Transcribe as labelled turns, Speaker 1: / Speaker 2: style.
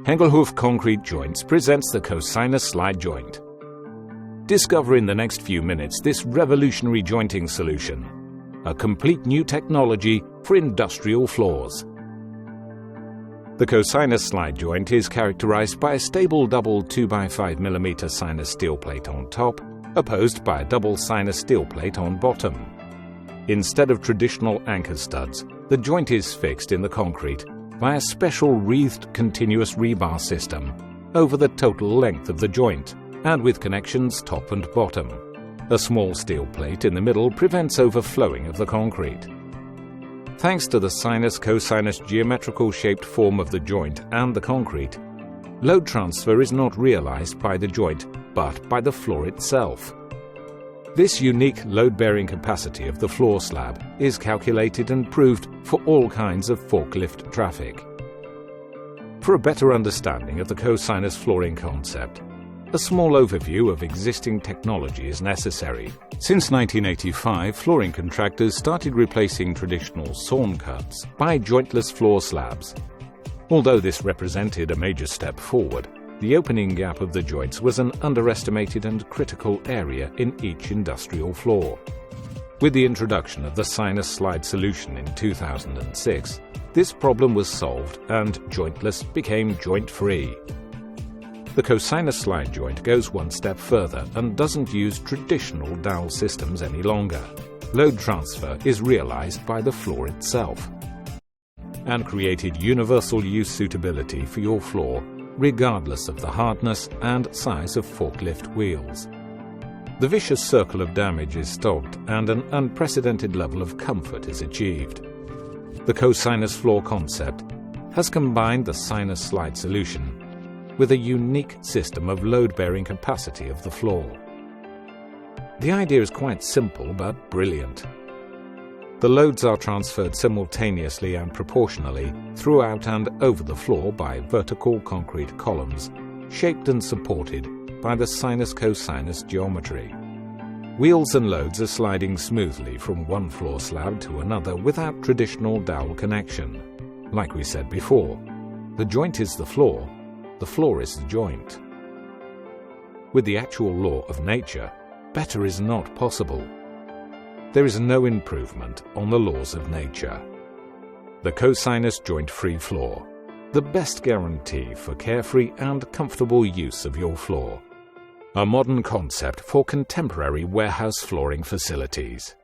Speaker 1: Hengelhoef Concrete Joints presents the Cosinus Slide Joint. Discover in the next few minutes this revolutionary jointing solution, a complete new technology for industrial floors. The Cosinus Slide Joint is characterized by a stable double 2x5mm sinus steel plate on top, opposed by a double sinus steel plate on bottom. Instead of traditional anchor studs, the joint is fixed in the concrete by a special wreathed continuous rebar system over the total length of the joint, and with connections top and bottom. A small steel plate in the middle prevents overflowing of the concrete. Thanks to the sinus-cosinus geometrical shaped form of the joint and the concrete, load transfer is not realized by the joint but by the floor itself. This unique load-bearing capacity of the floor slab is calculated and proved for all kinds of forklift traffic. For a better understanding of the cosinus flooring concept, a small overview of existing technology is necessary. Since 1985, flooring contractors started replacing traditional sawn cuts by jointless floor slabs. Although this represented a major step forward, the opening gap of the joints was an underestimated and critical area in each industrial floor. With the introduction of the sinus slide solution in 2006, this problem was solved and jointless became joint-free. The Cosinus Slide Joint goes one step further and doesn't use traditional dowel systems any longer. Load transfer is realized by the floor itself, and created universal use suitability for your floor regardless of the hardness and size of forklift wheels. The vicious circle of damage is stopped and an unprecedented level of comfort is achieved. The cosinus floor concept has combined the sinus slide solution with a unique system of load-bearing capacity of the floor. The idea is quite simple but brilliant. The loads are transferred simultaneously and proportionally throughout and over the floor by vertical concrete columns, shaped and supported by the sinus-cosinus geometry. Wheels and loads are sliding smoothly from one floor slab to another without traditional dowel connection. Like we said before, the joint is the floor is the joint. With the actual law of nature, better is not possible. There is no improvement on the laws of nature. The cosinus joint-free floor, the best guarantee for carefree and comfortable use of your floor. A modern concept for contemporary warehouse flooring facilities.